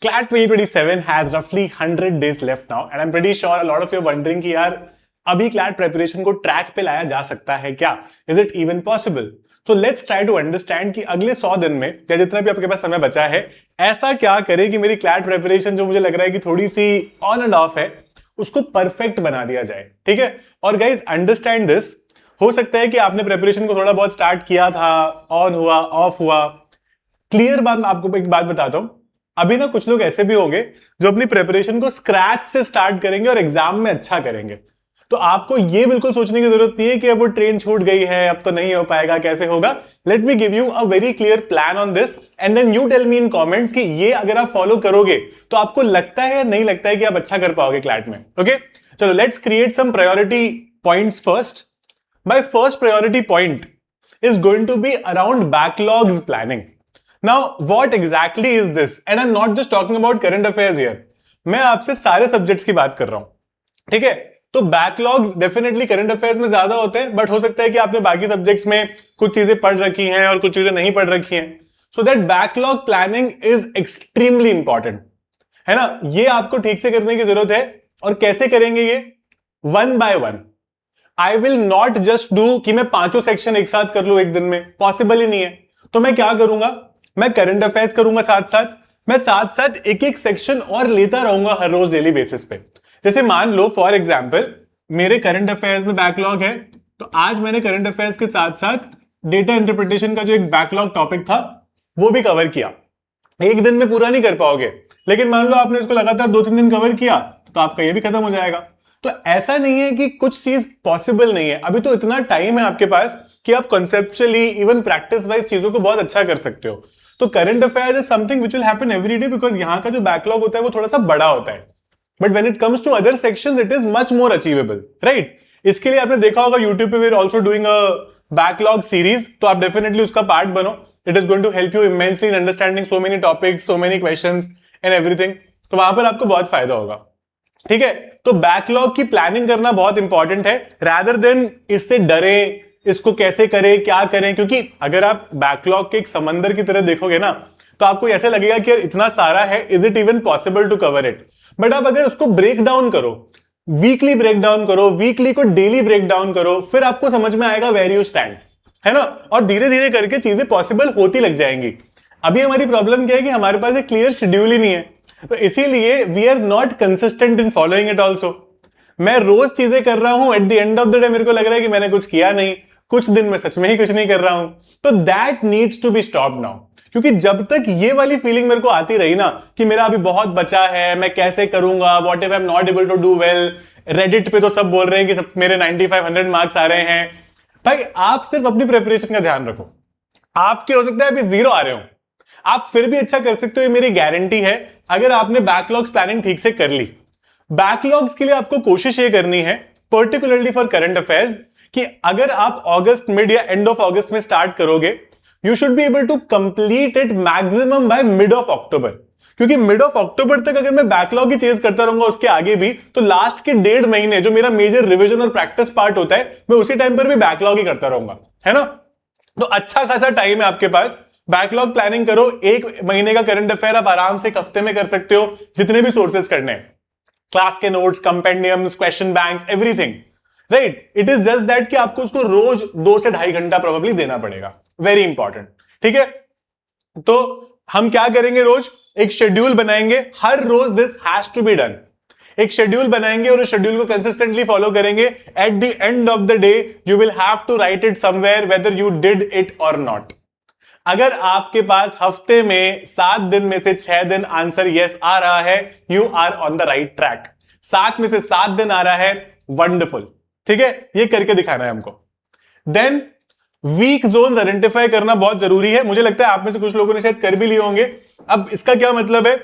CLAT 2027 has roughly 100 days left now and I'm pretty sure a lot of you are wondering कि यार अभी CLAT preparation को track पे लाया जा सकता है क्या? Is it even possible? So let's try to understand कि अगले 100 दिन में या जितना भी आपके पास समय बचा है ऐसा क्या करे कि मेरी CLAT preparation जो मुझे लग रहा है कि थोड़ी सी ऑन एंड ऑफ है उसको परफेक्ट बना दिया जाए. ठीक है? और गाइज अंडरस्टैंड दिस. हो सकता है कि आपने प्रिपरेशन को थोड़ा बहुत स्टार्ट किया था, ऑन हुआ, ऑफ हुआ. क्लियर बात मैं आपको एक बात बताता हूं. अभी ना कुछ लोग ऐसे भी होंगे जो अपनी प्रिपरेशन को स्क्रैच से स्टार्ट करेंगे और एग्जाम में अच्छा करेंगे. तो आपको ये बिल्कुल सोचने की जरूरत नहीं है कि अब वो ट्रेन छूट गई है, अब तो नहीं हो पाएगा, कैसे होगा. Let me give you a very clear plan on this and then you tell me in comments कि ये अगर आप फॉलो करोगे तो आपको लगता है या नहीं लगता है कि आप अच्छा कर पाओगे क्लैट में. ओके, चलो let's create some priority points first. My first priority point is going to be around backlogs planning. Now, what exactly is this? And I'm not just talking about current affairs here. मैं आपसे सारे subjects की बात कर रहा हूं. ठीक है? तो बैकलॉग्स डेफिनेटली करंट अफेयर्स में ज्यादा होते हैं, बट हो सकता है कि आपने बाकी सब्जेक्ट्स में कुछ चीजें पढ़ रखी हैं और कुछ चीजें नहीं पढ़ रखी हैं. So that backlog planning is extremely important. है ना? ये आपको ठीक से करने की जरूरत है. और कैसे करेंगे ये? One by one. I will not just do कि मैं पांचों सेक्शन एक साथ कर लूं एक दिन में. पॉसिबल ही नहीं है. तो मैं क्या करूंगा? मैं करंट अफेयर्स करूंगा साथ साथ. मैं साथ साथ एक एक सेक्शन और लेता रहूंगा हर रोज डेली बेसिस पे. जैसे मान लो फॉर एग्जाम्पल मेरे करंट अफेयर्स में बैकलॉग है, तो आज मैंने करंट अफेयर्स के साथ साथ डेटा इंटरप्रिटेशन का जो एक बैकलॉग टॉपिक था वो भी कवर किया. एक दिन में पूरा नहीं कर पाओगे, लेकिन मान लो आपने इसको लगातार 2-3 दिन कवर किया तो आपका ये भी खत्म हो जाएगा. तो ऐसा नहीं है कि कुछ चीज पॉसिबल नहीं है. अभी तो इतना टाइम है आपके पास कि आप कॉन्सेप्चुअली इवन प्रैक्टिस वाइज चीजों को बहुत अच्छा कर सकते हो. तो current affairs is something which will happen every day because यहां का जो बैकलॉग होता है वो थोड़ा सा बड़ा होता है. But when it comes to other sections it is much more achievable, right? इसके लिए आपने देखा होगा यूट्यूब पे we are also doing a backlog series, तो आप डेफिनेटली उसका पार्ट बनो. It is going to help you immensely in understanding so many topics, so many questions and everything. तो वहां पर आपको बहुत फायदा होगा. ठीक है? तो बैकलॉग की प्लानिंग करना बहुत इंपॉर्टेंट है, रादर देन इससे डरे, इसको कैसे करें, क्या करें. क्योंकि अगर आप बैकलॉग के एक समंदर की तरह देखोगे ना तो आपको ऐसे लगेगा कि यार इतना सारा है, is it even possible to cover it. But आप अगर उसको ब्रेक डाउन करो, वीकली ब्रेक डाउन करो, वीकली को डेली ब्रेक डाउन करो, फिर आपको समझ में आएगा वेयर यू स्टैंड. है ना? और धीरे धीरे करके चीजें पॉसिबल होती लग जाएंगी. अभी हमारी प्रॉब्लम क्या है कि हमारे पास एक क्लियर शेड्यूल ही नहीं है, तो इसीलिए we are not consistent in following it also. मैं रोज चीजें कर रहा हूं, at the end of the day मेरे को लग रहा है कि मैंने कुछ किया नहीं, कुछ दिन में सच में ही कुछ नहीं कर रहा हूं. तो that needs to be stop now. क्योंकि जब तक ये वाली फीलिंग मेरे को आती रही ना कि मेरा अभी बहुत बचा है, मैं कैसे करूंगा, what if I am not able to do well. Reddit पे तो सब बोल रहे हैं कि सब मेरे 95-100 मार्क्स आ रहे हैं. भाई आप सिर्फ अपनी प्रिपरेशन का ध्यान रखो. आपके हो सकता है अभी 0 आ रहे हो, आप फिर भी अच्छा कर सकते हो, ये मेरी गारंटी है, अगर आपने बैकलॉग्स प्लानिंग ठीक से कर ली. बैकलॉग्स के लिए आपको कोशिश ये करनी है, पर्टिकुलरली फॉर करंट अफेयर्स, कि अगर आप अगस्त मिड या एंड ऑफ अगस्त में स्टार्ट करोगे, you should be able to complete it maximum by mid of October. क्योंकि मिड ऑफ अक्टूबर तक अगर मैं बैकलॉग ही चेज करता रहूंगा उसके आगे भी, तो लास्ट के 1.5 महीने जो मेरा मेजर रिवीजन और प्रैक्टिस पार्ट होता है, मैं उसी टाइम पर भी बैकलॉग ही करता रहूंगा. है ना? तो अच्छा खासा टाइम है आपके पास. बैकलॉग प्लानिंग करो. 1 महीने का करंट अफेयर आप आराम से एक हफ्ते में कर सकते हो, जितने भी सोर्सेस करने हैं, क्लास के notes, compendiums, question banks, everything, right? It is just that कि आपको उसको रोज 2 से 2.5 घंटा प्रोबेबली देना पड़ेगा. Very important. ठीक है? तो हम क्या करेंगे? रोज एक शेड्यूल बनाएंगे. हर रोज this has to be done. एक शेड्यूल बनाएंगे और उस शेड्यूल को कंसिस्टेंटली फॉलो करेंगे. At the end of the day you will have to write it somewhere whether you did it or not. अगर आपके पास हफ्ते में 7 दिन में से 6 दिन आंसर यस आ रहा है, you are on the right track. 7 में से 7 दिन आ रहा है, वंडरफुल. ठीक है? ये करके दिखाना है हमको. देन वीक जोन्स आइडेंटिफाई करना बहुत जरूरी है. मुझे लगता है आप में से कुछ लोगों ने शायद कर भी लिए होंगे. अब इसका क्या मतलब है?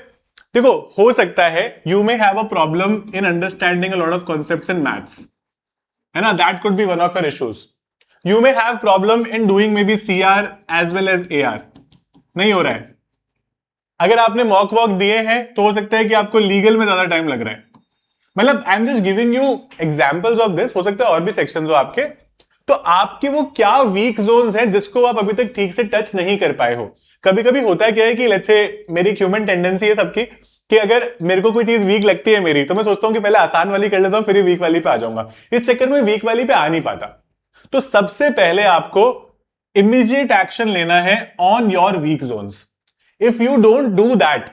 देखो, हो सकता है you may have a problem in understanding a lot of concepts in maths. है ना? That could be one of your issues. You may have problem in doing maybe CR as well as AR. नहीं हो रहा है. अगर आपने mock walk दिए हैं तो हो सकता है कि आपको लीगल में ज्यादा टाइम लग रहा है. मतलब I am just giving you examples of this. हो सकता है और भी सेक्शंस हो आपके. तो आपके वो क्या वीक जोन्स हैं जिसको आप अभी तक ठीक से टच नहीं कर पाए हो। कभी कभी होता है क्या है कि लेट्स से मेरी ह्यूमन टेंडेंसी है सबकी कि अगर मेरे को कोई चीज वीक लगती है मेरी, तो मैं सोचता हूं कि पहले आसान वाली कर लेता हूं, फिर वीक वाली पे आ जाऊंगा। इस चक्कर में वीक वाली पे आ नहीं पाता। तो सबसे पहले आपको इमीडिएट एक्शन लेना है on your weak zones. If you don't do that,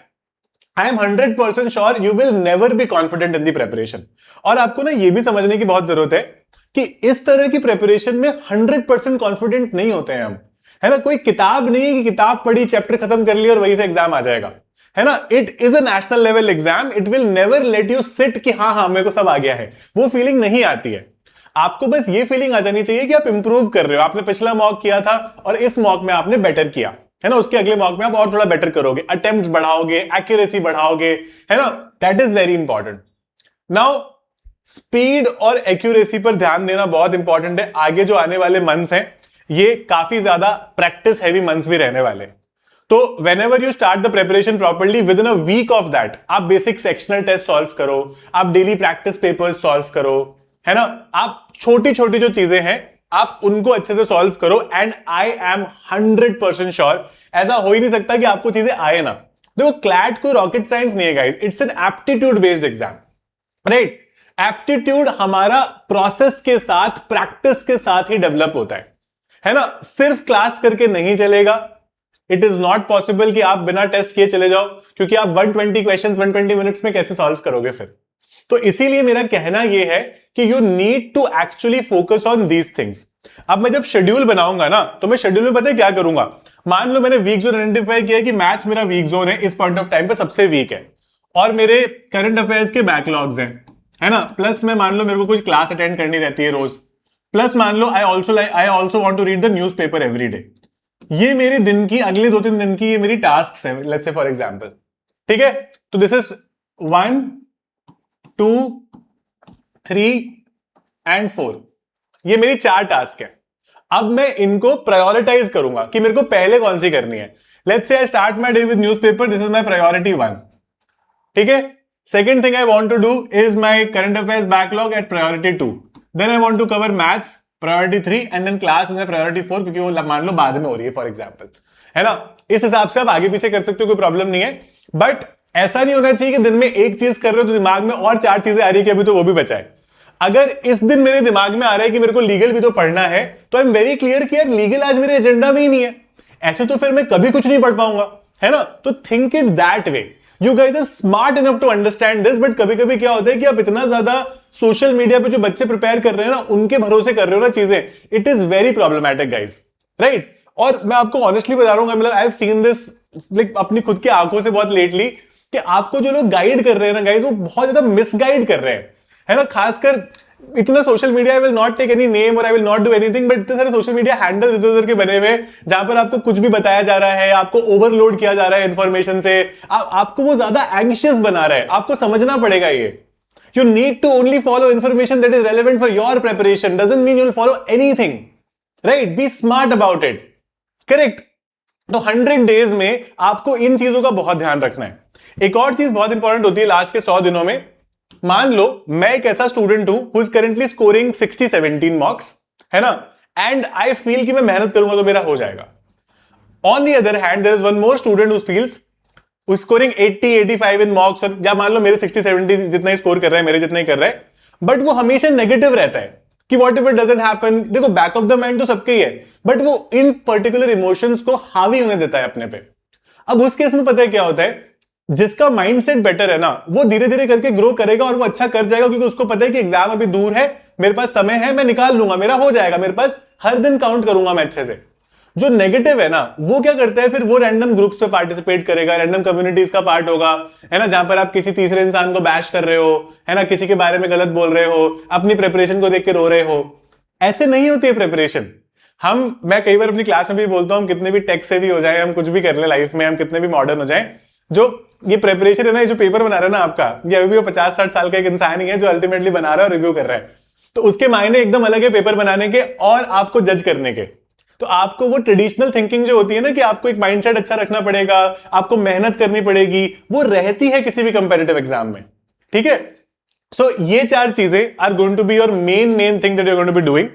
I am 100% sure you will never be confident in the preparation. और आपको ना ये भी समझने की बहुत जरूरत है कि इस तरह की प्रेपरेशन में 100% कॉन्फिडेंट नहीं होते हैं हम, है ना। कोई किताब नहीं है कि किताब पढ़ी, चैप्टर खत्म कर लिया और वहीं से एग्जाम आ जाएगा, है ना। It is a national level exam, it will never let you sit कि हाँ हाँ मेरे को सब आ गया है। वो फीलिंग नहीं आती है। आपको बस ये फीलिंग आ जानी चाहिए कि आप इंप्रूव कर रहे हो। आपने पिछला मॉक किया था और इस मॉक में आपने बेटर किया, है ना। उसके अगले मॉक में आप और थोड़ा बेटर करोगे, अटेम्प्ट्स बढ़ाओगे, एक्यूरेसी बढ़ाओगे, है ना। That is very important. Now speed और एक्यूरेसी पर ध्यान देना बहुत इंपॉर्टेंट है। आगे जो आने वाले मंथ्स हैं ये काफी ज्यादा प्रैक्टिस हैवी मंथ्स भी रहने वाले। तो whenever you start the preparation properly, within a week of that, आप बेसिक सेक्शनल टेस्ट सॉल्व करो, आप डेली प्रैक्टिस पेपर्स सॉल्व करो, है ना। आप छोटी छोटी जो चीजें हैं आप उनको अच्छे से सॉल्व करो। एंड आई एम 100% श्योर ऐसा हो ही नहीं सकता कि आपको चीजें आए ना। देखो क्लैट कोई रॉकेट साइंस नहीं है guys, it's an aptitude based exam, right. Aptitude हमारा प्रोसेस के साथ, प्रैक्टिस के साथ ही डेवलप होता है ना। सिर्फ क्लास करके नहीं चलेगा। इट इज नॉट पॉसिबल कि आप बिना टेस्ट किए चले जाओ, क्योंकि आप 120 क्वेश्चंस 120 मिनट्स में कैसे सॉल्व करोगे फिर। तो इसीलिए मेरा कहना यह है कि you need to actually focus on these things. अब मैं जब शेड्यूल बनाऊंगा ना, तो मैं शेड्यूल में पता है क्या करूंगा। मान लो मैंने वीक जोन आइडेंटिफाई किया कि मैथ्स मेरा वीक जोन है, इस पॉइंट ऑफ टाइम पे सबसे वीक है, और मेरे करंट अफेयर्स के बैकलॉग्स हैं, है ना। प्लस मैं मान लो मेरे को कुछ क्लास अटेंड करनी रहती है रोज, प्लस मान लो I also want to read the newspaper every day. ये मेरे दिन की, अगले 2-3 दिन की ये मेरी टास्क है, लेट्स से फॉर एग्जांपल, ठीक है। तो दिस इज 1, 2, 3 एंड 4, ये मेरी 4 टास्क है। अब मैं इनको प्रायोरिटाइज करूंगा कि मेरे को पहले कौन सी करनी है। Let's say I start my day with newspaper, this is my priority 1, ठीक है। Second thing I want to do is my current affairs backlog at priority 2, then I want to cover maths priority 3 and then class is priority 4, क्योंकि वो मान लो बाद में हो रही है फॉर एग्जांपल, है ना। इस हिसाब से आप आगे पीछे कर सकते हो, कोई प्रॉब्लम नहीं है। बट ऐसा नहीं होना चाहिए कि दिन में एक चीज कर रहे हो तो दिमाग में और 4 चीजें आ रही है कि अभी तो वो भी बचा है। अगर इस दिन मेरे दिमाग में आ रहा है कि मेरे को लीगल भी तो पढ़ना है, तो आई एम वेरी क्लियर कि यार लीगल आज मेरे एजेंडा में ही नहीं है, ऐसे तो फिर मैं कभी कुछ नहीं पढ़ पाऊंगा, है ना। तो think it that way. You guys are smart enough to understand this, but कभी कभी क्या होता है कि आप इतना ज्यादा सोशल मीडिया पे जो बच्चे प्रिपेयर कर रहे हैं ना, उनके भरोसे कर रहे हो ना चीजें। It is very problematic guys, right. और मैं आपको ऑनेस्टली बता रहा हूं, मतलब I have seen this like अपनी खुद की आंखों से बहुत लेटली, कि आपको जो लोग गाइड कर रहे हैं ना गाइज, वो बहुत ज्यादा मिसगाइड कर रहे हैं, है ना। खासकर इतना social media, I will not take any name और I will not do anything, but इतने सारे सोशल मीडिया हैंडल्स इधर उधर के बने हुए जहां पर आपको कुछ भी बताया जा रहा है, आपको ओवरलोड किया जा रहा है इंफॉर्मेशन से, आपको वो ज्यादा एंग्शियस बना रहा है। आपको समझना पड़ेगा ये, you need to only follow information that is relevant for your preparation, doesn't mean you'll follow anything, right? Be smart about it, correct? तो 100 डेज में आपको इन चीजों का बहुत ध्यान रखना है। एक और चीज बहुत इंपॉर्टेंट होती है लास्ट के 100 दिनों में। मान लो मैं एक ऐसा स्टूडेंट हूं who is currently scoring 60-17 marks, है ना, एंड आई फील कि मैं मेहनत करूंगा तो मेरा हो जाएगा। On the other hand there is one more student who feels scoring 80-85 in marks, और या मान लो मेरे 60-70 जितना ही स्कोर कर रहा है, मेरे जितना ही कर रहा है, बट वो हमेशा नेगेटिव रहता है कि what if it doesn't happen. देखो बैक ऑफ द माइंड तो सबके ही है, बट वो इन पर्टिकुलर इमोशंस को हावी होने देता है अपने पे। अब उस केस में पता है क्या होता है, जिसका माइंडसेट बेटर है ना, वो धीरे धीरे करके ग्रो करेगा और वो अच्छा कर जाएगा, क्योंकि उसको पता है कि एग्जाम अभी दूर है, मेरे पास समय है, मैं निकाल लूंगा, मेरा हो जाएगा, मेरे पास हर दिन काउंट करूंगा मैं अच्छे से। जो नेगेटिव है ना, वो क्या करता है, फिर वो रैंडम ग्रुप्स पे पार्टिसिपेट करेगा, रैंडम कम्युनिटीज का पार्ट होगा, है ना, जहां पर आप किसी तीसरे इंसान को बैश कर रहे हो, है ना, किसी के बारे में गलत बोल रहे हो, अपनी प्रिपरेशन को देख के रो रहे हो। ऐसे नहीं होती है प्रिपरेशन। मैं कई बार अपनी क्लास में भी बोलता हूं, हम कितने भी टेक से भी हो जाए, हम कुछ भी कर ले लाइफ में, हम कितने भी मॉडर्न हो जाए, जो ये प्रिपरेशन है ना, जो पेपर बना रहा है ना आपका, ये अभी भी वो 50-60 साल का एक इंसान ही है जो अल्टीमेटली बना रहा है और रिव्यू कर रहा है। तो उसके मायने एकदम अलग है पेपर बनाने के और आपको जज करने के। तो आपको वो ट्रेडिशनल थिंकिंग जो होती है ना, कि आपको एक माइंडसेट अच्छा रखना पड़ेगा, आपको मेहनत करनी पड़ेगी, वो रहती है किसी भी कंपेटिटिव एग्जाम में, ठीक है। सो ये 4 चीजें are going to be your main thing that you are going to be doing.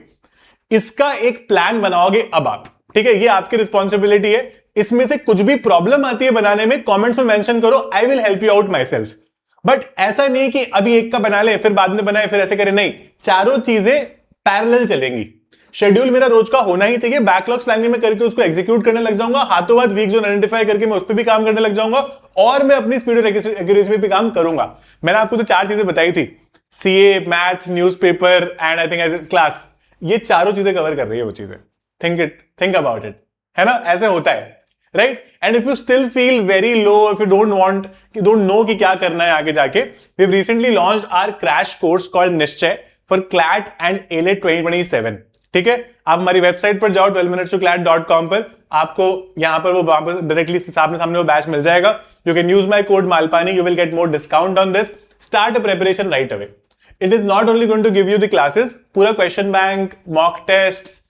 इसका एक प्लान बनाओगे अब आप, ठीक है? ये आपकी रिस्पॉन्सिबिलिटी है। इसमें से कुछ भी प्रॉब्लम आती है बनाने में, कमेंट्स में मेंशन करो, I will help you out my self. But ऐसा नहीं कि अभी एक का बना ले फिर बाद में बनाए फिर ऐसे करे, नहीं, चारों चीजें पैरेलल चलेंगी। शेड्यूल मेरा रोज का होना ही चाहिए, बैकलॉग्स प्लानिंग में करके उसको एग्जीक्यूट करने लग जाऊंगा, हाथों हाथ वीक जोन आइडेंटिफाई करके मैं उस पर भी काम करने लग जाऊंगा, और मैं अपनी स्पीड और एक्यूरेसी पे भी काम करूंगा। मैंने आपको तो 4 चीजें बताई थी, CA, maths, newspaper and I think as class, ये चारों चीजें कवर कर रही है वो चीजें। थिंक अबाउट इट, है ना? ऐसे होता है, right? And if you still feel very low, if you don't know कि क्या करना है आगे जाके, we have recently launched our crash course called Nishchay for CLAT and AILET 2027। ठीक है, आप हमारी वेबसाइट पर जाओ 12minutestoclat.com पर, आपको यहां पर वो वहां पर डायरेक्टली सामने वो बैच मिल जाएगा। You can use my code Malpani, you will get more discount on this. Start a preparation right away. It is not only going to give you the classes, पूरा question bank, mock test,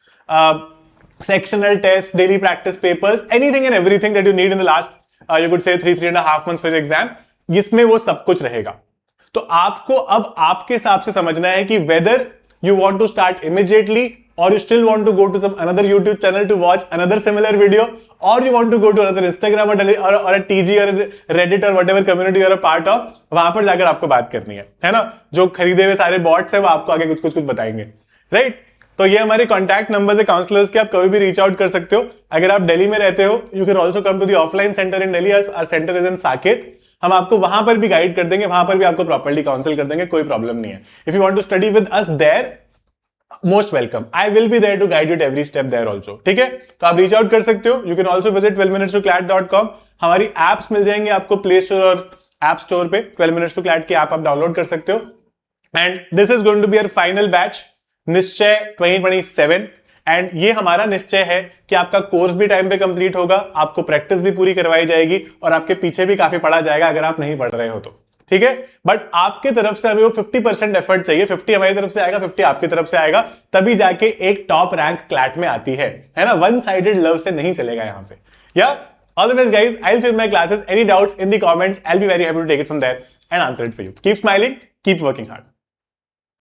sectional test, daily practice papers, anything and everything that you need in the last you could say 3.5 months for your exam, इसमें वो सब कुछ रहेगा। तो आपको अब आपके हिसाब से समझना है कि whether you want to start immediately or you still want to go to some another YouTube channel to watch another similar video, or you want to go to another Instagram or a TG or a Reddit or whatever community you are a part of, वहां पर जाकर आपको बात करनी है ना? जो खरीदे हुए सारे बॉट्स है वो आपको आगे कुछ बताएंगे, राइट? तो ये हमारे कॉन्टैक्ट नंबर है काउंसलर्स के, आप कभी भी रीच आउट कर सकते हो। अगर आप दिल्ली में रहते हो, you can also come to the offline centre in Delhi, our centre is in Saket. हम आपको वहां पर भी गाइड कर देंगे, वहां पर भी आपको प्रॉपर्ली काउंसिल कर देंगे, कोई प्रॉब्लम नहीं है। If you want to study with us there, most welcome, I will be there to guide you every step there also, ठीक है? तो आप रीच आउट कर सकते हो। You can also visit 12minutestoclat.com। हमारी एप्स मिल जाएंगे आपको प्ले स्टोर और ऐप स्टोर पे, 12 minutes to clat की ऐप आप डाउनलोड कर सकते हो। And this is going to be our final batch, निश्चय 2027। एंड ये हमारा निश्चय है कि आपका कोर्स भी टाइम पे कंप्लीट होगा, आपको प्रैक्टिस भी पूरी करवाई जाएगी, और आपके पीछे भी काफी पढ़ा जाएगा अगर आप नहीं पढ़ रहे हो तो, ठीक है? बट आपके तरफ से हमें वो 50% एफर्ट चाहिए, 50 हमारी तरफ से आएगा, 50 आपकी तरफ से आएगा, तभी जाके एक टॉप रैंक क्लैट में आती है ना? वन साइडेड लव से नहीं चलेगा यहां पे। Yeah all the best guys, I will see you in my classes. Any doubts in the comments, I will be very happy to take it from there and answer it for you. Keep smiling, keep working hard.